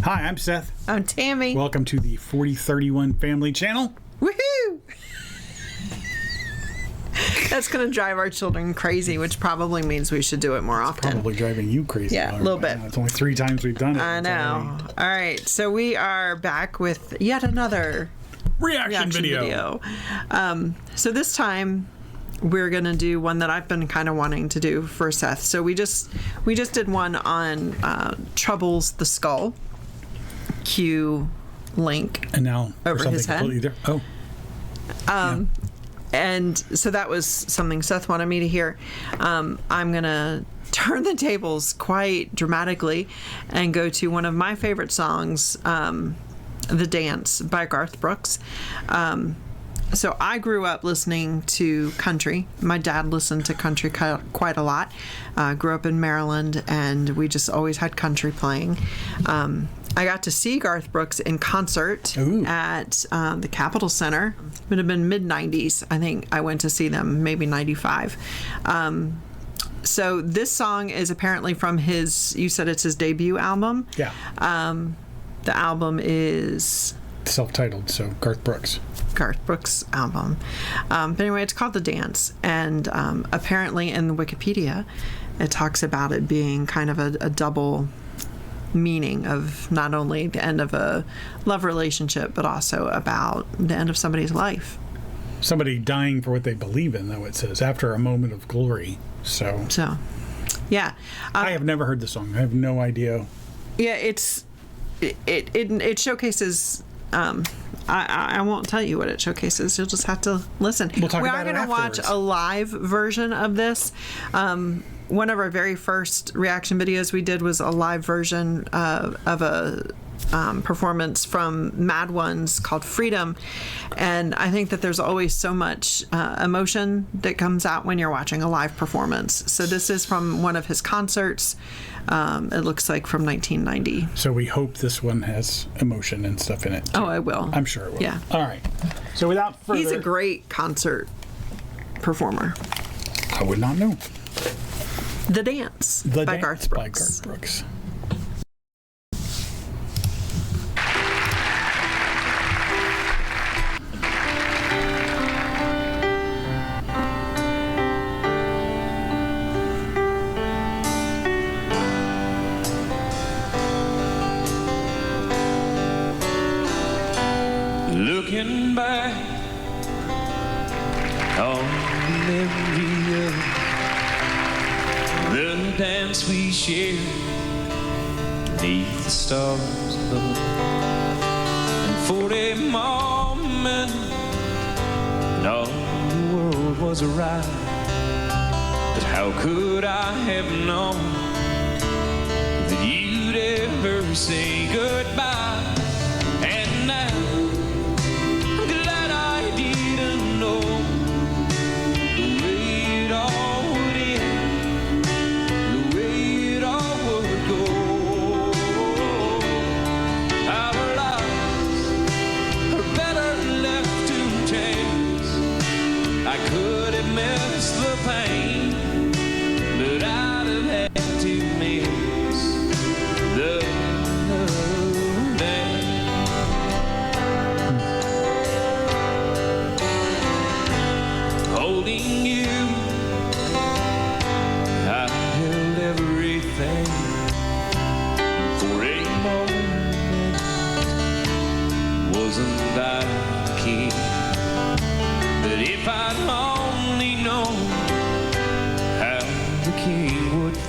Hi, I'm Seth. I'm Tammy. Welcome to the 4031 Family Channel. Woohoo! That's going to drive our children crazy, which probably means we should do it more often. Probably driving you crazy. Yeah, a little bit. It's only 3 times we've done it. I know. All right, so we are back with yet another reaction video. So this time we're going to do one that I've been kind of wanting to do for Seth. So we just did one on Troubles the Skull. Cue link. And now over his head. And so that was something Seth wanted me to hear. I'm going to turn the tables quite dramatically and go to one of my favorite songs, The Dance by Garth Brooks. So I grew up listening to country. My dad listened to country quite a lot. Grew up in Maryland, and we just always had country playing. I got to see Garth Brooks in concert at the Capitol Center. It would have been mid-'90s. I think I went to see them, maybe 95. So this song is apparently from his, you said it's his debut album? Yeah. The album is... self-titled, so Garth Brooks album. But anyway, it's called The Dance. And apparently in the Wikipedia, it talks about it being kind of a double meaning of not only the end of a love relationship, but also about the end of somebody's life. Somebody dying for what they believe in, though, it says, after a moment of glory. So yeah. I have never heard the song. I have no idea. Yeah, it showcases... I won't tell you what it showcases. You'll just have to listen. We'll talk about it afterwards. We are going to watch a live version of this. One of our very first reaction videos we did was a live version of a performance from Mad Ones called Freedom. And I think that there's always so much emotion that comes out when you're watching a live performance. So this is from one of his concerts. It looks like from 1990. So we hope this one has emotion and stuff in it, too. Oh, it will. I'm sure it will. Yeah. All right. So without further... He's a great concert performer. I would not know. The Dance by Garth Brooks. Looking back on the memory of the dance we shared beneath the stars above, and for a moment all the world was right. But how could I have known that you'd ever say goodbye? And now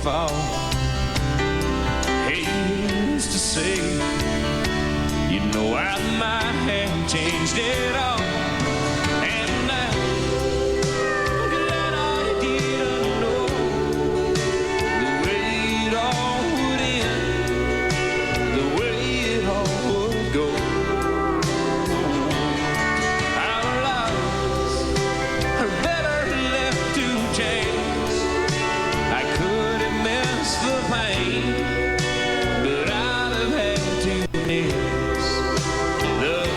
fall. He used to say, you know, I might have changed it all. And now, glad I didn't know the way it all would end, the way it all would go. Our lives are better left to chance. I could have missed the pain, but I'd have had to miss the dance.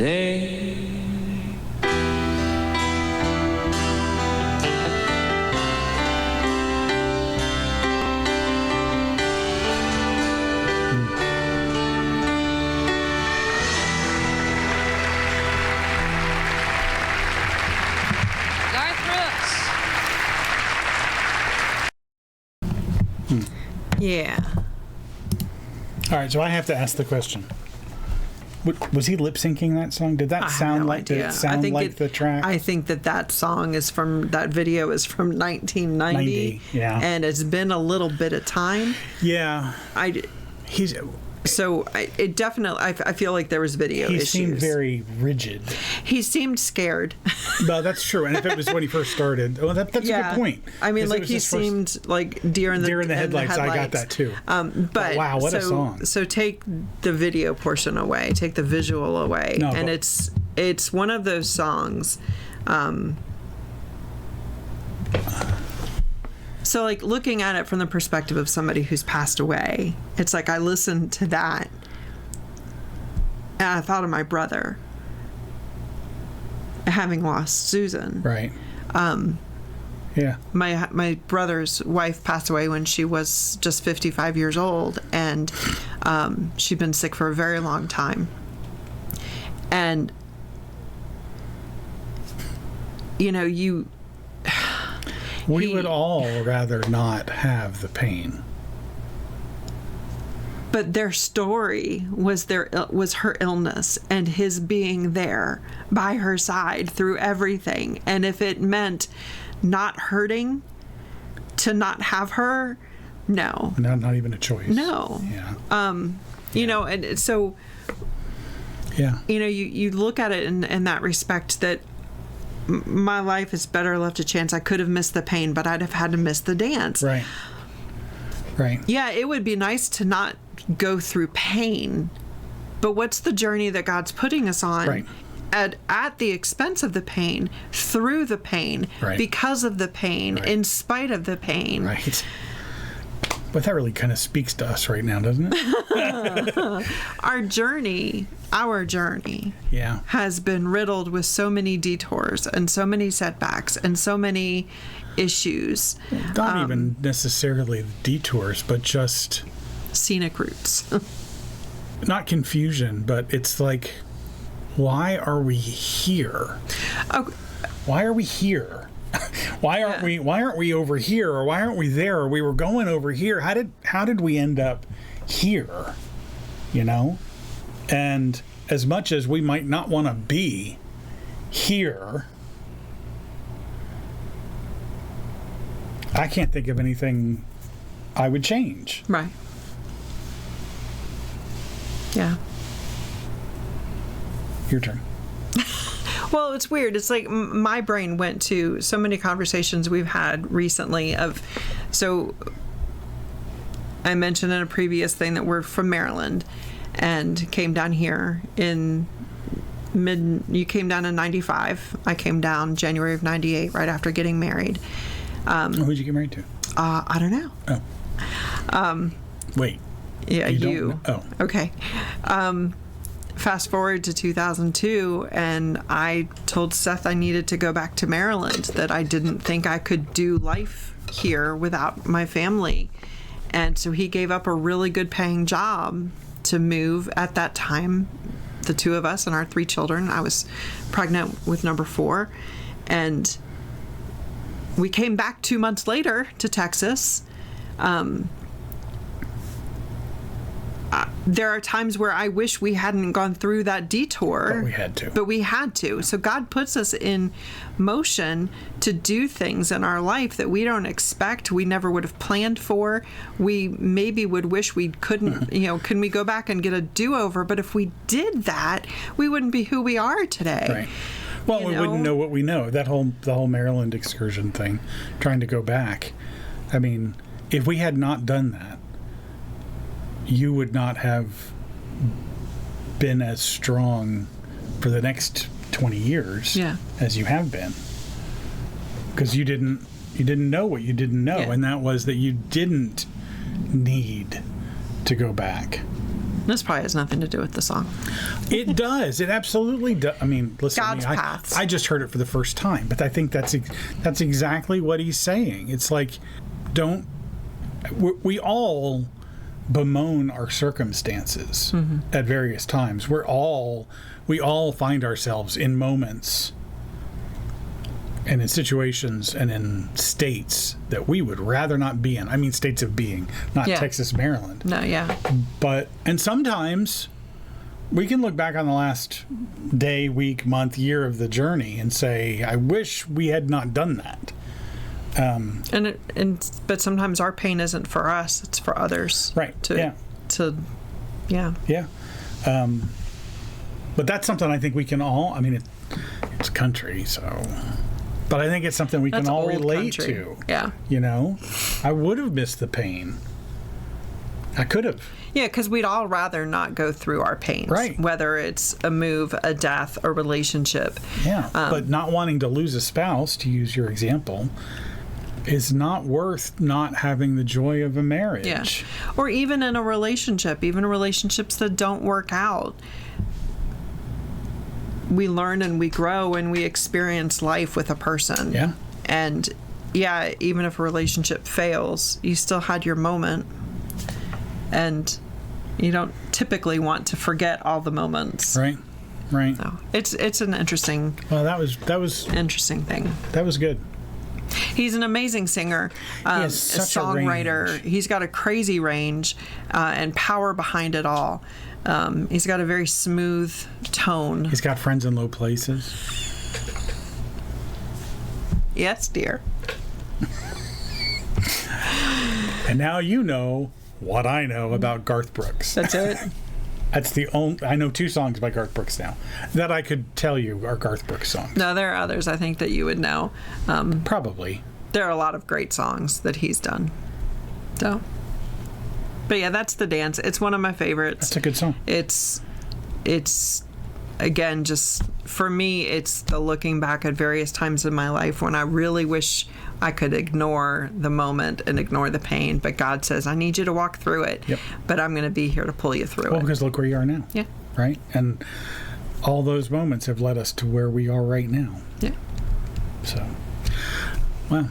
day. Garth Brooks. Yeah. All right, so I have to ask the question. Was he lip syncing that song? Did that sound like idea. the track? I think that song is that video is from 1990. Yeah. And it's been a little bit of time. Yeah. He's it definitely, I feel like there was video he issues. seemed very rigid. He seemed scared. Well, that's true. And if it was when he first started, well, that's a good point. I mean, 'Cause like he seemed like deer in the headlights. I got that too. But wow, what a song! So take the video portion away, take the visual away, it's one of those songs. So, like, looking at it from the perspective of somebody who's passed away, it's like I listened to that and I thought of my brother having lost Susan. Right. Yeah. My brother's wife passed away when she was just 55 years old, and she'd been sick for a very long time. And, we would all rather not have the pain. But their story was her illness and his being there by her side through everything. And if it meant not hurting to not have her, no. Not even a choice. No. Yeah. And so, yeah. You look at it in that respect that my life is better left to chance. I could have missed the pain, but I'd have had to miss the dance. Right. Right. Yeah, it would be nice to not go through pain, but what's the journey that God's putting us on? Right. At the expense of the pain, through the pain, right. Because of the pain, right. In spite of the pain. Right. But that really kind of speaks to us right now, doesn't it? Our journey yeah. has been riddled with so many detours and so many setbacks and so many issues. Not even necessarily detours, but just scenic routes. Not confusion, but it's like, why are we here? Oh, why are we here? Why aren't we over here, or why aren't we there, or we were going over here? How did we end up here? And as much as we might not want to be here, I can't think of anything I would change. Right. Yeah. Your turn. Well, it's weird. It's like my brain went to so many conversations we've had recently so I mentioned in a previous thing that we're from Maryland and came down here you came down in 95. I came down January of 98 right after getting married. Who'd you get married to? I don't know. Oh. Wait. Yeah, you. Oh. Okay. Fast forward to 2002, and I told Seth I needed to go back to Maryland, that I didn't think I could do life here without my family. And so he gave up a really good paying job to move. At that time, the two of us and our 3 children, I was pregnant with number 4. And we came back 2 months later to Texas. There are times where I wish we hadn't gone through that detour. But we had to. So God puts us in motion to do things in our life that we don't expect, we never would have planned for. We maybe would wish we couldn't, can we go back and get a do-over? But if we did that, we wouldn't be who we are today. Right. Well, we wouldn't know what we know. The whole Maryland excursion thing, trying to go back. I mean, if we had not done that, you would not have been as strong for the next 20 years as you have been, because you didn't know what you didn't know, and that was that you didn't need to go back. This probably has nothing to do with the song. It does. It absolutely does. I mean, listen, God's paths. I just heard it for the first time, but I think that's exactly what he's saying. It's like, we all bemoan our circumstances at various times. We all find ourselves in moments and in situations and in states that we would rather not be in. I mean, states of being, not Texas, Maryland. No, yeah. And sometimes we can look back on the last day, week, month, year of the journey and say, I wish we had not done that. But sometimes our pain isn't for us; it's for others. Right. Yeah. But that's something I think we can all. I mean, it's country, so. But I think it's something we can all relate to. Yeah. You know, I would have missed the pain. I could have. Yeah, because we'd all rather not go through our pains. Right. Whether it's a move, a death, a relationship. Yeah. But not wanting to lose a spouse, to use your example, is not worth not having the joy of a marriage. Yeah. Or even in a relationship, even relationships that don't work out. We learn and we grow and we experience life with a person. Yeah. And yeah, even if a relationship fails, you still had your moment. And you don't typically want to forget all the moments. Right. So it's an interesting. Well, that was interesting thing. That was good. He's an amazing singer, a songwriter. He's got a crazy range and power behind it all. He's got a very smooth tone. He's got friends in low places. Yes, dear. And now you know what I know about Garth Brooks. That's it. That's the only. I know 2 songs by Garth Brooks now that I could tell you are Garth Brooks songs. No, there are others I think that you would know. Probably. There are a lot of great songs that he's done. So, but yeah, that's The Dance. It's one of my favorites. That's a good song. It's again, just for me, it's the looking back at various times in my life when I really wish I could ignore the moment and ignore the pain, but God says, I need you to walk through it, but I'm going to be here to pull you through it. Well, because look where you are now. Yeah. Right? And all those moments have led us to where we are right now. Yeah. So, well,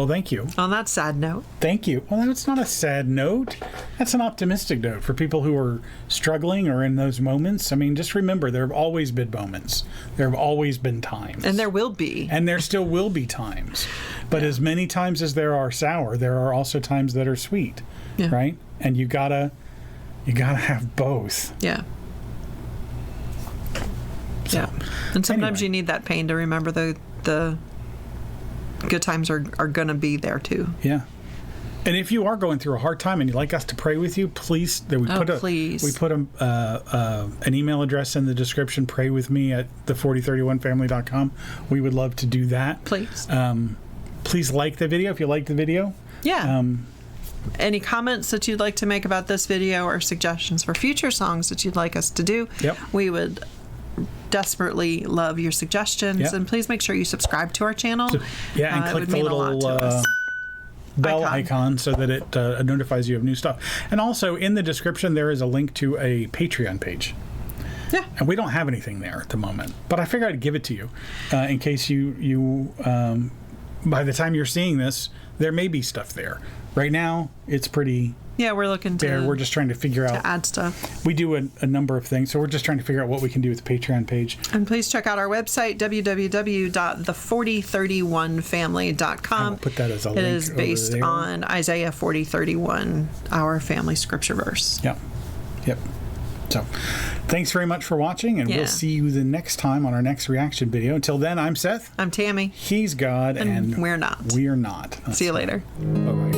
thank you. On that sad note. Thank you. Well, that's not a sad note. That's an optimistic note for people who are struggling or in those moments. I mean, just remember, there have always been moments. There have always been times. And there will be. And there still will be times. But as many times as there are sour, there are also times that are sweet. Yeah. Right? And you gotta have both. Yeah. So, yeah. And sometimes you need that pain to remember the good times are going to be there too. Yeah. And if you are going through a hard time and you'd like us to pray with you, please. Please. We put an email address in the description. Pray with me at the4031family.com. We would love to do that. Please. Please like the video if you liked the video. Yeah. Any comments that you'd like to make about this video or suggestions for future songs that you'd like us to do? Yep. We would desperately love your suggestions. Yep. And please make sure you subscribe to our channel. And click the little bell icon so that it notifies you of new stuff. And also in the description there is a link to a Patreon page. Yeah. And we don't have anything there at the moment, but I figured I'd give it to you in case you by the time you're seeing this, there may be stuff there. Right now, it's pretty. Yeah, we're looking to. We're just trying to figure out. To add stuff. We do a number of things, so we're just trying to figure out what we can do with the Patreon page. And please check out our website, www.the4031family.com. I will put that as a link. It is based on Isaiah 40:31, our family scripture verse. Yep. So, thanks very much for watching, and we'll see you the next time on our next reaction video. Until then, I'm Seth. I'm Tammy. He's God, and we're not. We are not. See you later. Bye-bye.